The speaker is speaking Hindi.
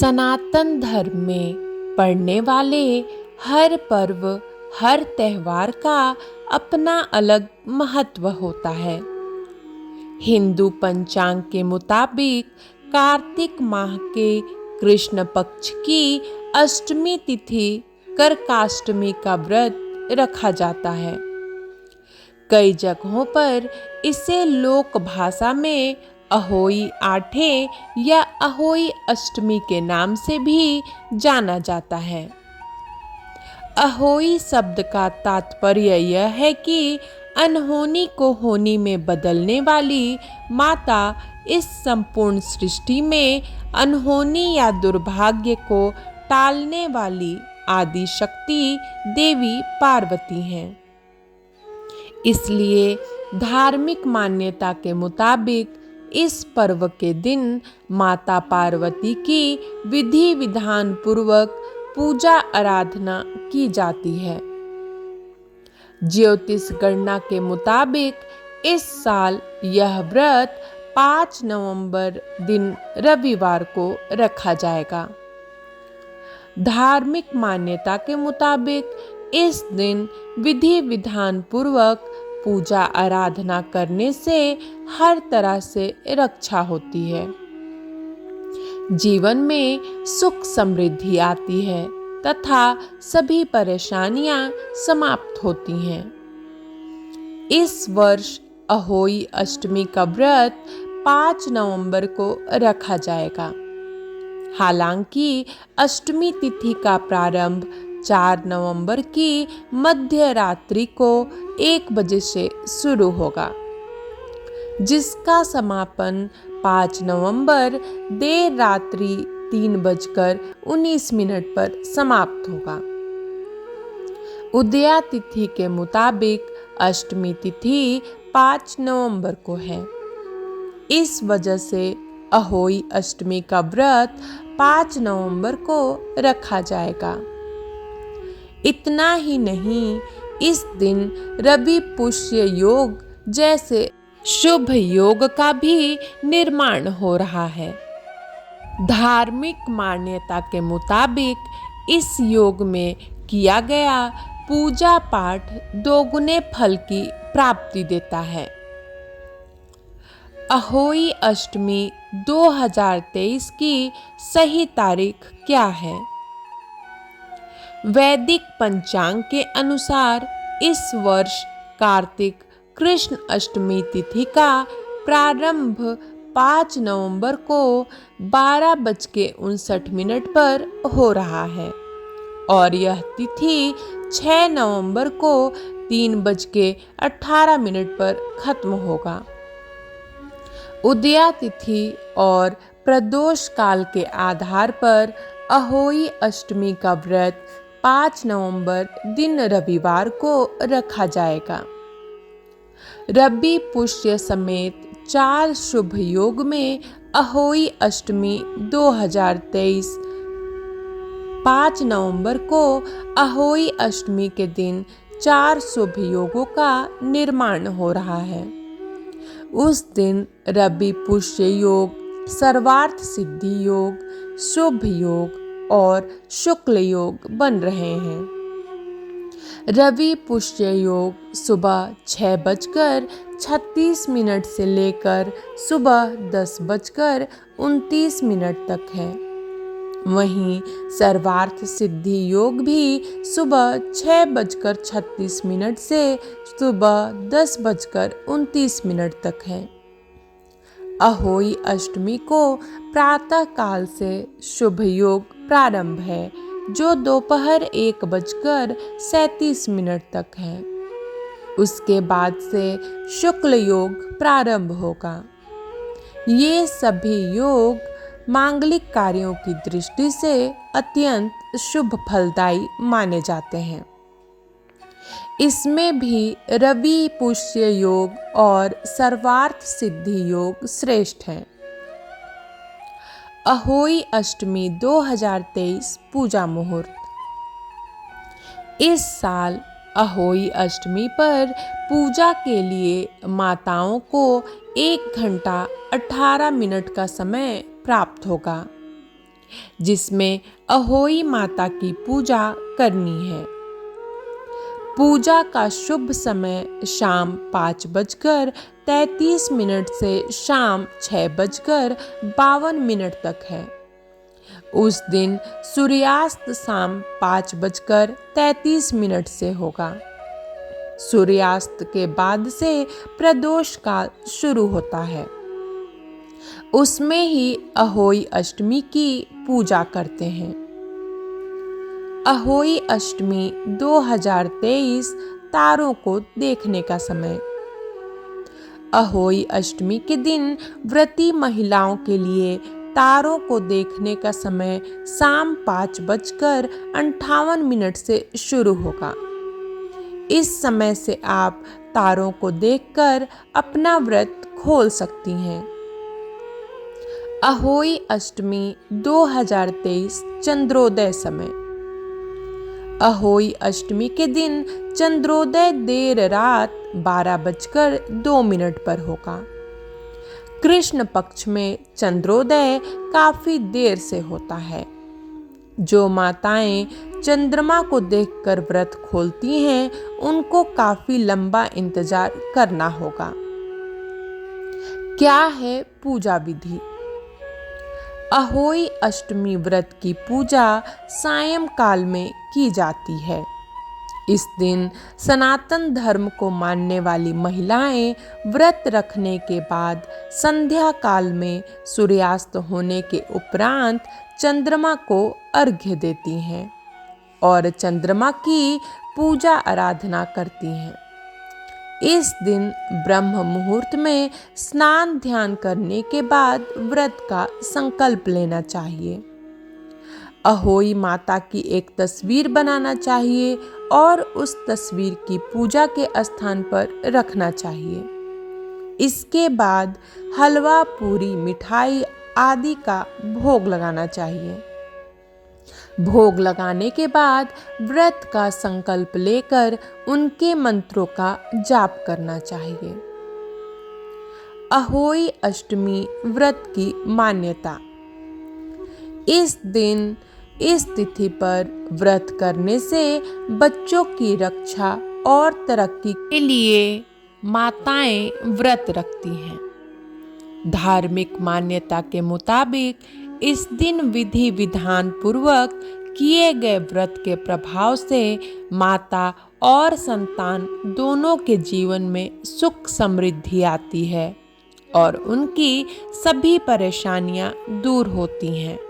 सनातन धर्म में पढ़ने वाले हर पर्व, हर त्योहार का अपना अलग महत्व होता है। हिंदू पंचांग के मुताबिक कार्तिक माह के कृष्ण पक्ष की अष्टमी तिथि करकाष्टमी का व्रत रखा जाता है। कई जगहों पर इसे लोक भाषा में अहोई आठे या अहोई अष्टमी के नाम से भी जाना जाता है। अहोई शब्द का तात्पर्य यह है कि अनहोनी को होनी में बदलने वाली माता, इस संपूर्ण सृष्टि में अनहोनी या दुर्भाग्य को टालने वाली आदि शक्ति देवी पार्वती हैं। इसलिए धार्मिक मान्यता के मुताबिक इस पर्व के दिन माता पार्वती की विधि विधान पूर्वक पूजा आराधना की जाती है। ज्योतिष गणना के मुताबिक इस साल यह व्रत 5 नवंबर दिन रविवार को रखा जाएगा। धार्मिक मान्यता के मुताबिक इस दिन विधि विधान पूर्वक पूजा आराधना करने से हर तरह से रक्षा होती है। जीवन में सुख समृद्धि आती है तथा सभी परेशानियां समाप्त होती हैं। इस वर्ष अहोई अष्टमी का व्रत 5 नवंबर को रखा जाएगा। हालांकि अष्टमी तिथि का प्रारंभ 4 नवंबर की मध्य रात्रि को 1 बजे से शुरू होगा, जिसका समापन 5 नवंबर देर रात्रि 3:19 पर समाप्त होगा। उदया तिथि के मुताबिक अष्टमी तिथि 5 नवंबर को है। इस वजह से अहोई अष्टमी का व्रत 5 नवंबर को रखा जाएगा। इतना ही नहीं, इस दिन रवि पुष्य योग जैसे शुभ योग का भी निर्माण हो रहा है। धार्मिक मान्यता के मुताबिक इस योग में किया गया पूजा पाठ दोगुने फल की प्राप्ति देता है। अहोई अष्टमी 2023 की सही तारीख क्या है? वैदिक पंचांग के अनुसार इस वर्ष कार्तिक कृष्ण अष्टमी तिथि का प्रारंभ 5 नवंबर को 12:59 पर हो रहा है और यह तिथि 6 नवंबर को 3:18 पर खत्म होगा। उदया तिथि और प्रदोष काल के आधार पर अहोई अष्टमी का व्रत 5 नवंबर दिन रविवार को रखा जाएगा। रवि पुष्य समेत 4 शुभ योग में अहोई अष्टमी 2023 5 नवंबर को अहोई अष्टमी के दिन 4 शुभ योगों का निर्माण हो रहा है। उस दिन रवि पुष्य योग, सर्वार्थ सिद्धि योग, शुभ योग और शुक्ल योग बन रहे हैं। रवि पुष्य योग सुबह 6:36 से लेकर सुबह 10:29 तक है। वहीं सर्वार्थ सिद्धि योग भी सुबह 6:36 से सुबह 10:29 तक है। अहोई अष्टमी को प्रातः काल से शुभ योग प्रारंभ है, जो दोपहर 1:37 तक है। उसके बाद से शुक्ल योग प्रारंभ होगा। ये सभी योग मांगलिक कार्यों की दृष्टि से अत्यंत शुभ फलदायी माने जाते हैं। इसमें भी रवि पुष्य योग और सर्वार्थ सिद्धि योग श्रेष्ठ हैं। अहोई अष्टमी 2023 पूजा मुहूर्त। इस साल अहोई अष्टमी पर पूजा के लिए माताओं को 1 घंटा 18 मिनट का समय प्राप्त होगा। जिसमें अहोई माता की पूजा करनी है। पूजा का शुभ समय शाम 5:33 से शाम 6:52 तक है। उस दिन सूर्यास्त शाम 5:33 से होगा। सूर्यास्त के बाद से प्रदोष काल शुरू होता है। उसमें ही अहोई अष्टमी की पूजा करते हैं। अहोई अष्टमी 2023 तारों को देखने का समय। अहोई अष्टमी के दिन व्रती महिलाओं के लिए तारों को देखने का समय शाम 5:58 से शुरू होगा। इस समय से आप तारों को देखकर अपना व्रत खोल सकती हैं। अहोई अष्टमी 2023 चंद्रोदय समय। अहोई अष्टमी के दिन चंद्रोदय देर रात 12:02 पर होगा। कृष्ण पक्ष में चंद्रोदय काफी देर से होता है। जो माताएं चंद्रमा को देखकर व्रत खोलती हैं, उनको काफी लंबा इंतजार करना होगा। क्या है पूजा विधि? अहोई अष्टमी व्रत की पूजा सायंकाल में की जाती है। इस दिन सनातन धर्म को मानने वाली महिलाएं व्रत रखने के बाद संध्या काल में सूर्यास्त होने के उपरांत चंद्रमा को अर्घ्य देती हैं और चंद्रमा की पूजा आराधना करती हैं। इस दिन ब्रह्म मुहूर्त में स्नान ध्यान करने के बाद व्रत का संकल्प लेना चाहिए। अहोई माता की एक तस्वीर बनाना चाहिए और उस तस्वीर की पूजा के स्थान पर रखना चाहिए। इसके बाद हलवा, पूरी, मिठाई आदि का भोग लगाना चाहिए। भोग लगाने के बाद व्रत का संकल्प लेकर उनके मंत्रों का जाप करना चाहिए। अहोई अष्टमी व्रत की मान्यता। इस दिन इस तिथि पर व्रत करने से बच्चों की रक्षा और तरक्की के लिए माताएं व्रत रखती हैं। धार्मिक मान्यता के मुताबिक इस दिन विधि विधान पूर्वक किए गए व्रत के प्रभाव से माता और संतान दोनों के जीवन में सुख समृद्धि आती है और उनकी सभी परेशानियां दूर होती हैं।